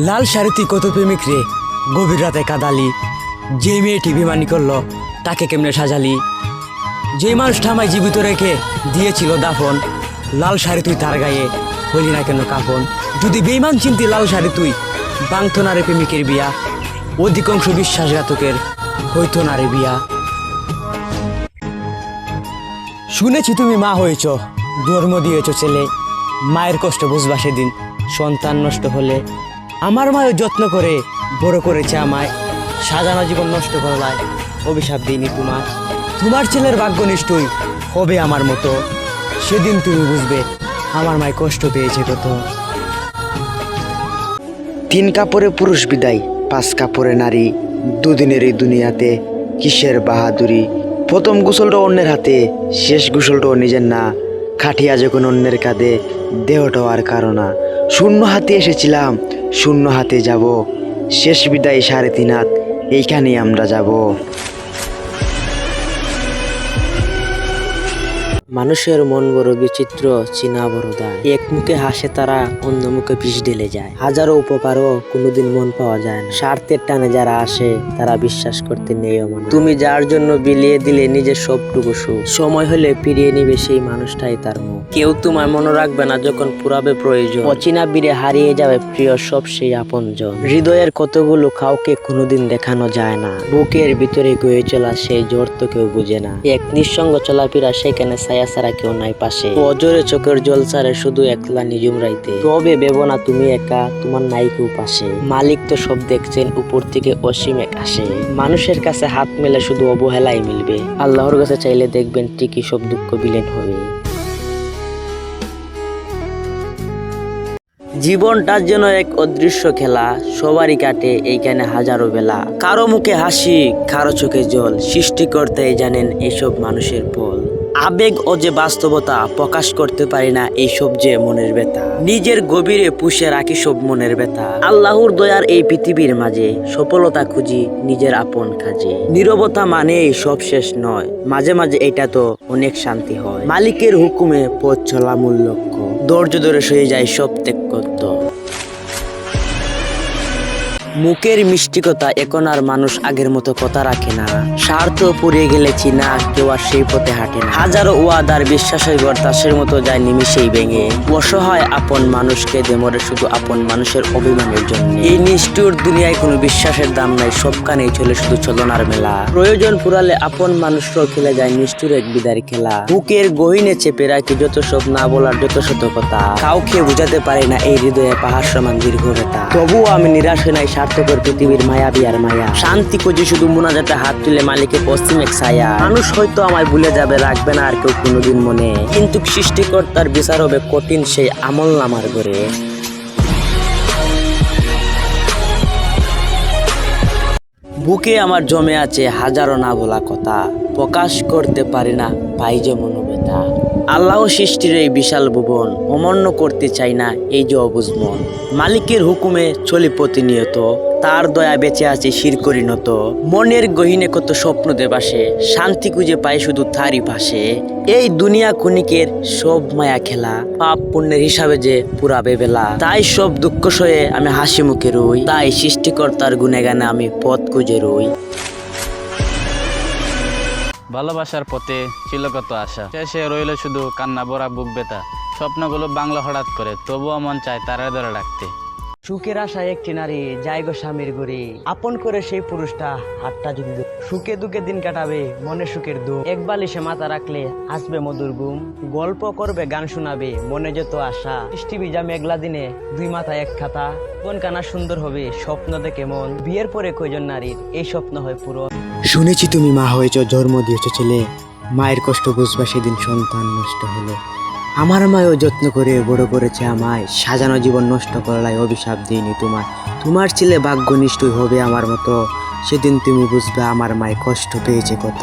লাল শাড়িতে কত প্রেমিক রে গভীর রাতে কাদালি, যে মেয়েটি বেমানি করলো তাকে কেমনে সাজালি, যে মানুষটা আমায় জীবিত রেখে দিয়েছিল দাফন, লাল শাড়ি তুই তার গায়ে হইলি না কেন কাফন। যদি বেইমান চিন্তি লাল শাড়ি তুই বাংতো না রে প্রেমিকের বিয়া, অধিকাংশ বিশ্বাসঘাতকের হইতো না রে বিয়া। শুনেছি তুমি মা হয়েছ, জন্ম দিয়েছ ছেলে, মায়ের কষ্ট বুঝবা সেদিন সন্তান নষ্ট হলে। আমার মায়ের যত্ন করে বড় করেছে আমায়, সাজানো জীবন নষ্ট করলায় অভিশাপ দিইনি তোমার। তোমার ছেলের ভাগ্য নিষ্ঠুই হবে আমার মতো, সেদিন তুমি বুঝবে আমার মায় কষ্ট পেয়েছে কত। 3 কাপড়ে পুরুষ বিদায়, 5 কাপড়ে নারী, দুদিনের এই দুনিয়াতে কিসের বাহাদুরি। প্রথম গোসলটা অন্যের হাতে, শেষ গোসলটাও নিজের না, খাটিয়া যখন অন্যের কাঁধে দেহটাও আর কারো না। শূন্য হাতে এসেছিলাম, শূন্য হাতে যাব, শেষ বিদায় 3.5 হাত, এইখানেই আমরা যাব। মানুষের মন বড় বিচিত্র, চিনা বড় দায়। এক মুখে হাসে তারা, অন্য মুখে বিষ ঢেলে যায়। হাজারো উপকারও কোনোদিন মন পাওয়া যায় না। স্বার্থের টানে যারা আসে তারা বিশ্বাস করতে নেই মন। তুমি যার জন্য বিলিয়ে দিলে নিজের সবটুকু সুখ, সময় হলে ফিরিয়ে নিবে সেই মানুষটাই তার মুখ। কেউ তোমায় মনে রাখবে না যখন পুরাবে প্রয়োজন, অচিনা বীরে হারিয়ে যাবে প্রিয় সব সেই আপনজন। হৃদয়ের কতগুলো কাউকে কোনোদিন দেখানো যায় না, বুকের ভিতরে গয়ে চলা সেই জ্বর তো কেউ বুঝে না। এক নিঃসঙ্গ চলাফেরা সেখানে ছায়া ছাড়া কেউ নাই পাশে, অজরে চোখের জল ছাড়ে শুধু একলা নিজুম রাইতে। তবে ভেবো না তুমি একা, তোমার নাই কেউ পাশে, মালিক তো সব দেখছেন উপর থেকে অসীম এক আসে। মানুষের কাছে হাত মেলে শুধু অবহেলাই মিলবে, আল্লাহর কাছে চাইলে দেখবেন ঠিকই সব দুঃখ বিলীন হবে। জীবনটার যেন এক অদৃশ্য খেলা, সবারই কাটে এইখানে হাজারো বেলা। কারো মুখে হাসি, কারো চোখে জল, সৃষ্টিকর্তাই জানেন এইসব মানুষের ফল। আবেগ ও যে বাস্তবতা প্রকাশ করতে পারি না, এইসব যে মনের ব্যথা, নিজের গভীরে পুষে রাখি সব মনের ব্যথা। আল্লাহর দয়ার এই পৃথিবীর মাঝে সফলতা খুঁজি নিজের আপন কাজে। নীরবতা মানে সব শেষ নয়, মাঝে মাঝে এটা তো অনেক শান্তি হয়। মালিকের হুকুমে পথ চলা মূল লক্ষ্য, ধৈর্য ধরে সয়ে যায় সব ত্যাগ করত। মুখের মিষ্টি কথা এখন আর মানুষ আগের মতো কথা রাখে না, স্বার্থ পুড়িয়ে গেলে চিনা কেউ আর সেই পথে হাঁটে না। হাজারো ওয়াদার বিশ্বাসের ঘর তাসের মতো যায় নিমিশেই ভেঙে, অসহায় আপন মানুষকে দেমরে শুধু আপন মানুষের অভিমানের জন্য। এই নিষ্ঠুর দুনিয়ায় কোনো বিশ্বাসের দাম নাই, সবখানেই চলে শুধু চলনার মেলা। প্রয়োজন ফুরালে আপন মানুষরাও খেলে যায় নিষ্ঠুর এক বিদায় খেলা। বুকের গহীনে চেপে রাখি যত সব না বলার যত শত কথা, কাউকে বুঝাতে পারি না এই হৃদয়ে পাহাড় সমান দীর্ঘ ব্যথা। তবুও আমি নিরাশ হই নাই, স্বার্থপর পৃথিবীর মায়াবী আর মায়া। শান্তি খুঁজে শুধু মুনাজাতে হাত তুলে মালিকের পশ্চিম এক ছায়া। মানুষ হয়তো আমায় ভুলে যাবে, রাখবে না আর কেউ কোনোদিন মনে, কিন্তু সৃষ্টিকর্তার বিচার হবে কঠিন সেই আমল নামার ঘরে। বুকে আমার জমে আছে হাজারো না বলা কথা, প্রকাশ করতে পারি না পাই যে মনোব্যথা। আল্লাহ সৃষ্টির এই বিশাল ভুবন অমান্য করতে চাই না এই যে অবুঝ মন। মালিকের হুকুমে চলি প্রতিনিয়ত, তার দয়া বেঁচে আছে শির করি নত। মনের গহীনে কত স্বপ্ন দেবাসে, শান্তি খুঁজে পাই শুধু তারই পাশে। এই দুনিয়া ক্ষণিকের সব মায়া খেলা, পাপ পুণ্যের হিসাবে যে পুরাবে বেলা। তাই সব দুঃখ সয়ে আমি হাসি মুখে রই, তাই সৃষ্টিকর্তার গুণে গানে আমি পথ খুঁজে রই। ভালোবাসার পথে ছিল কত আশা, শেষে রইল শুধু কান্না ভরা বুক ব্যথা। স্বপ্নগুলো বাংলা হঠাৎ করে, তবুও মন চায় তারা ধরে ডাকতে। সুখের আশায় একটি নারী যায় গো স্বামীর ঘরে, আপন করে সেই পুরুষটা হাতটা যদি সুখে দুঃখে দিন কাটাবে মনে সুখের দুঃখ। এক বালিশে মাথা রাখলে আসবে মধুর ঘুম, গল্প করবে গান শোনাবে মনে যত আশা। বৃষ্টি ভিজা মেঘলা দিনে 2 মাথায় 1 খাতা, কোন কানা সুন্দর হবে স্বপ্ন দেখে মন। বিয়ের পরে কয়জন নারীর এই স্বপ্ন হয় পূরণ। শুনেছি তুমি মা হয়েছ, জন্ম দিয়েছ ছেলে, মায়ের কষ্ট বুঝবা সেদিন সন্তান নষ্ট হলে। আমার মায়ও যত্ন করে বড় করেছে আমায়, সাজানো জীবন নষ্ট করলাই অভিশাপ দিইনি তোমার। তোমার ছেলে ভাগ্য নিষ্ঠুর হবে আমার মতো, সেদিন তুমি বুঝবে আমার মায় কষ্ট পেয়েছে কত।